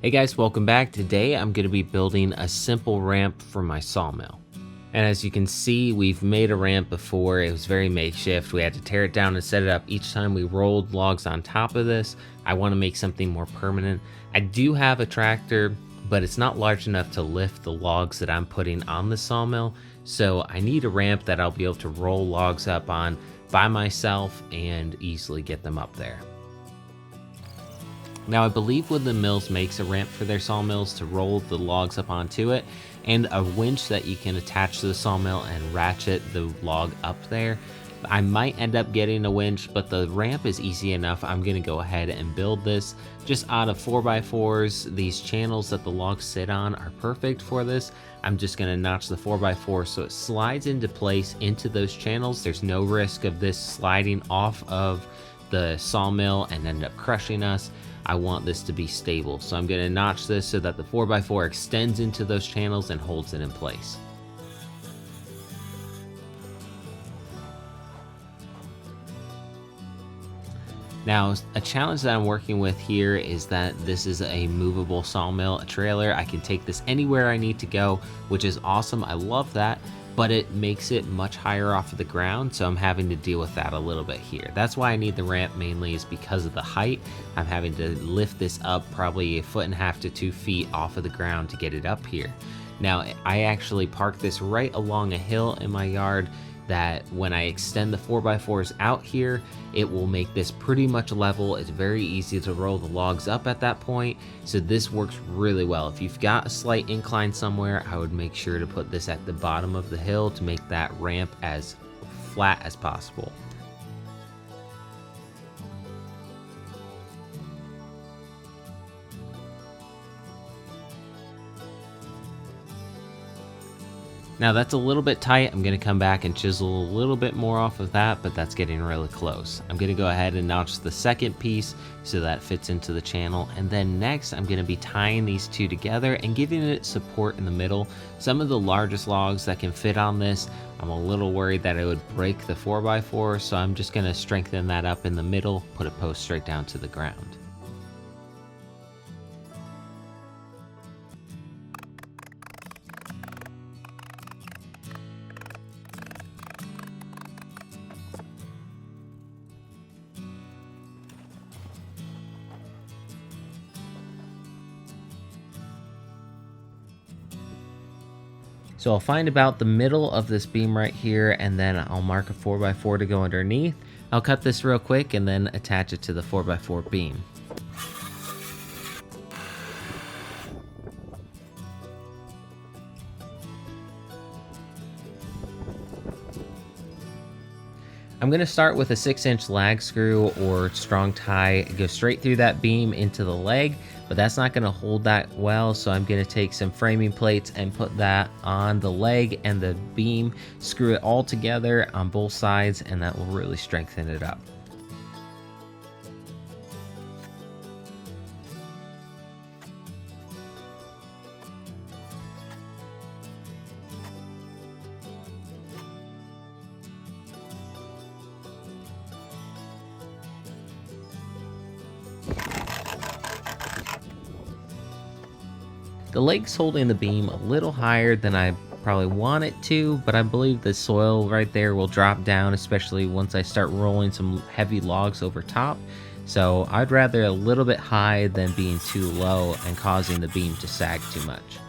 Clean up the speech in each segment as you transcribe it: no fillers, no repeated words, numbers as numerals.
Hey guys, welcome back. Today I'm going to be building a simple ramp for my sawmill. And as you can see, we've made a ramp before. It was very makeshift. We had to tear it down and set it up each time we rolled logs on top of this. I want to make something more permanent. I do have a tractor, but it's not large enough to lift the logs that I'm putting on the sawmill. So I need a ramp that I'll be able to roll logs up on by myself and easily get them up there. Now I believe Woodland Mills makes a ramp for their sawmills to roll the logs up onto it, and a winch that you can attach to the sawmill and ratchet the log up there. I might end up getting a winch, but the ramp is easy enough. I'm going to go ahead and build this just out of 4x4s. These channels that the logs sit on are perfect for this. I'm just going to notch the 4x4 so it slides into place into those channels. There's no risk of this sliding off of the sawmill and end up crushing us. I want this to be stable, so I'm going to notch this so that the 4x4 extends into those channels and holds it in place. Now, a challenge that I'm working with here is that this is a movable sawmill, a trailer. I can take this anywhere I need to go, which is awesome. I love that, but it makes it much higher off of the ground, so I'm having to deal with that a little bit here. That's why I need the ramp mainly, is because of the height. I'm having to lift this up probably 1.5 to 2 feet off of the ground to get it up here. Now, I actually parked this right along a hill in my yard that when I extend the 4x4s out here, it will make this pretty much level. It's very easy to roll the logs up at that point, so this works really well. If you've got a slight incline somewhere, I would make sure to put this at the bottom of the hill to make that ramp as flat as possible. Now that's a little bit tight. I'm going to come back and chisel a little bit more off of that, but that's getting really close. I'm going to go ahead and notch the second piece so that fits into the channel. And then next I'm going to be tying these two together and giving it support in the middle. Some of the largest logs that can fit on this, I'm a little worried that it would break the 4x4, so I'm just going to strengthen that up in the middle, put a post straight down to the ground. So I'll find about the middle of this beam right here, and then I'll mark a 4x4 to go underneath. I'll cut this real quick and then attach it to the 4x4 beam. I'm going to start with a 6-inch lag screw or strong tie, go straight through that beam into the leg, but that's not going to hold that well, so I'm going to take some framing plates and put that on the leg and the beam, screw it all together on both sides, and that will really strengthen it up. The leg's holding the beam a little higher than I probably want it to, but I believe the soil right there will drop down, especially once I start rolling some heavy logs over top. So I'd rather a little bit high than being too low and causing the beam to sag too much.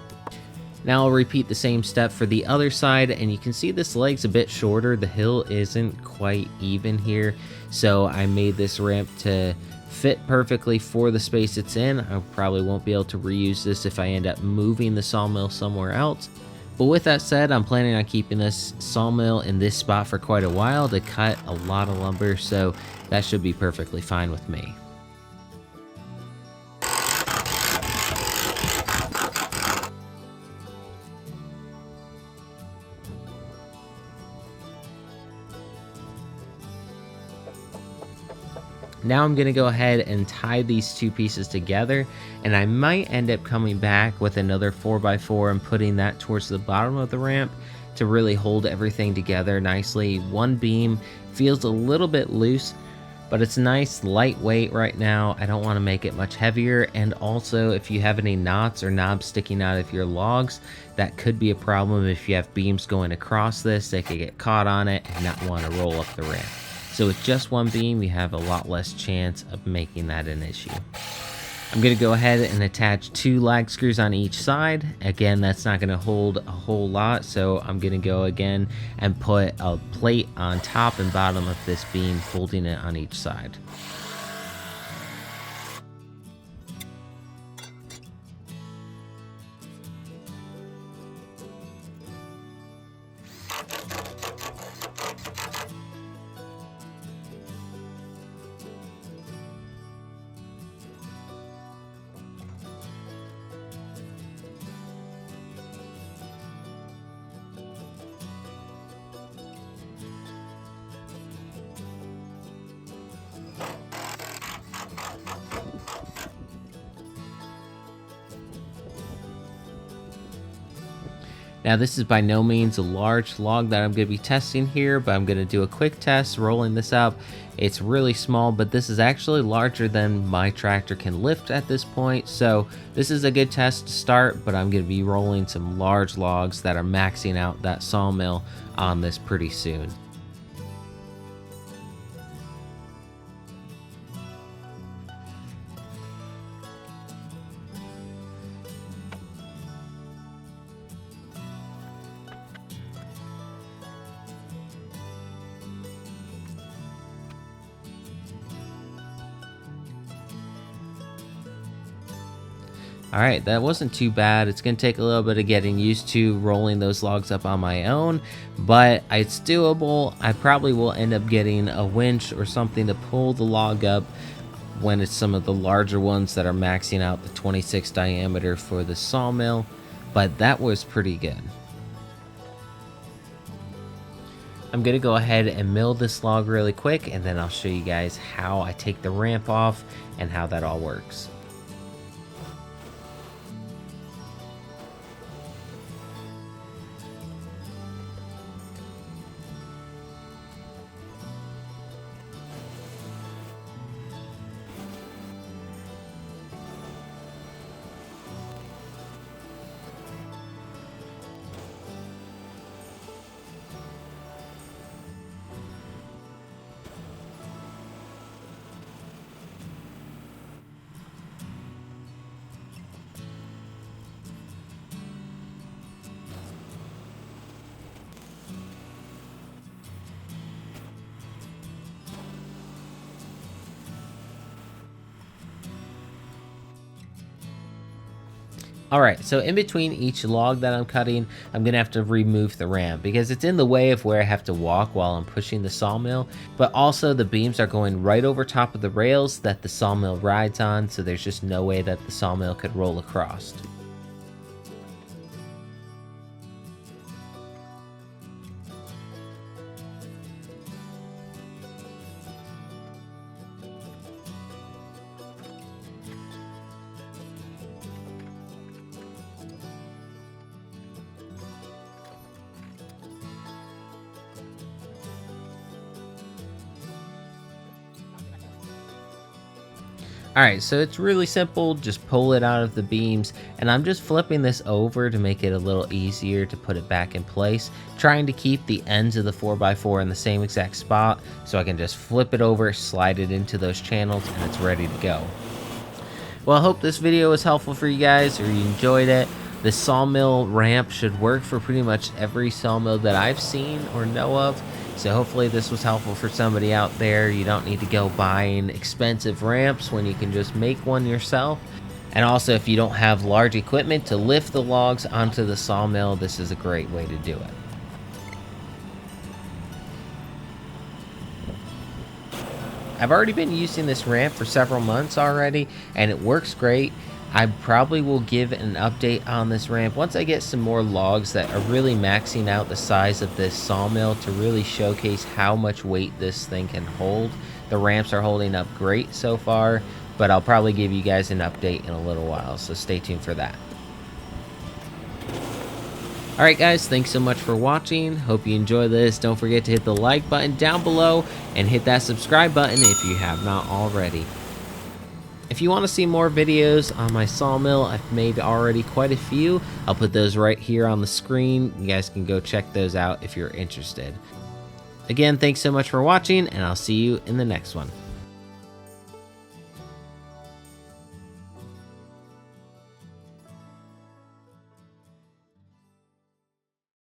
Now I'll repeat the same step for the other side, and you can see this leg's a bit shorter. The hill isn't quite even here, so I made this ramp to fit perfectly for the space it's in. I probably won't be able to reuse this if I end up moving the sawmill somewhere else. But with that said, I'm planning on keeping this sawmill in this spot for quite a while to cut a lot of lumber, so that should be perfectly fine with me. Now I'm going to go ahead and tie these two pieces together, and I might end up coming back with another 4x4 and putting that towards the bottom of the ramp to really hold everything together nicely. One beam feels a little bit loose, but it's nice lightweight right now. I don't want to make it much heavier, and also if you have any knots or knobs sticking out of your logs, that could be a problem. If you have beams going across this, they could get caught on it and not want to roll up the ramp. So with just one beam, you have a lot less chance of making that an issue. I'm going to go ahead and attach 2 lag screws on each side. Again, that's not going to hold a whole lot, so I'm going to go again and put a plate on top and bottom of this beam, folding it on each side. Now this is by no means a large log that I'm going to be testing here, but I'm going to do a quick test rolling this up. It's really small, but this is actually larger than my tractor can lift at this point. So this is a good test to start, but I'm going to be rolling some large logs that are maxing out that sawmill on this pretty soon. All right, that wasn't too bad. It's gonna take a little bit of getting used to rolling those logs up on my own, but it's doable. I probably will end up getting a winch or something to pull the log up when it's some of the larger ones that are maxing out the 26 diameter for the sawmill, but that was pretty good. I'm gonna go ahead and mill this log really quick, and then I'll show you guys how I take the ramp off and how that all works. Alright, so in between each log that I'm cutting, I'm going to have to remove the ramp because it's in the way of where I have to walk while I'm pushing the sawmill, but also the beams are going right over top of the rails that the sawmill rides on, so there's just no way that the sawmill could roll across. Alright, so it's really simple, just pull it out of the beams, and I'm just flipping this over to make it a little easier to put it back in place, trying to keep the ends of the 4x4 in the same exact spot, so I can just flip it over, slide it into those channels, and it's ready to go. Well, I hope this video was helpful for you guys, or you enjoyed it. The sawmill ramp should work for pretty much every sawmill that I've seen or know of. So hopefully this was helpful for somebody out there. You don't need to go buying expensive ramps when you can just make one yourself. And also, if you don't have large equipment to lift the logs onto the sawmill, this is a great way to do it. I've already been using this ramp for several months already, and it works great. I probably will give an update on this ramp once I get some more logs that are really maxing out the size of this sawmill to really showcase how much weight this thing can hold. The ramps are holding up great so far, but I'll probably give you guys an update in a little while, so stay tuned for that. Alright guys, thanks so much for watching. Hope you enjoy this. Don't forget to hit the like button down below and hit that subscribe button if you have not already. If you want to see more videos on my sawmill, I've made already quite a few. I'll put those right here on the screen. You guys can go check those out if you're interested. Again, thanks so much for watching, and I'll see you in the next one.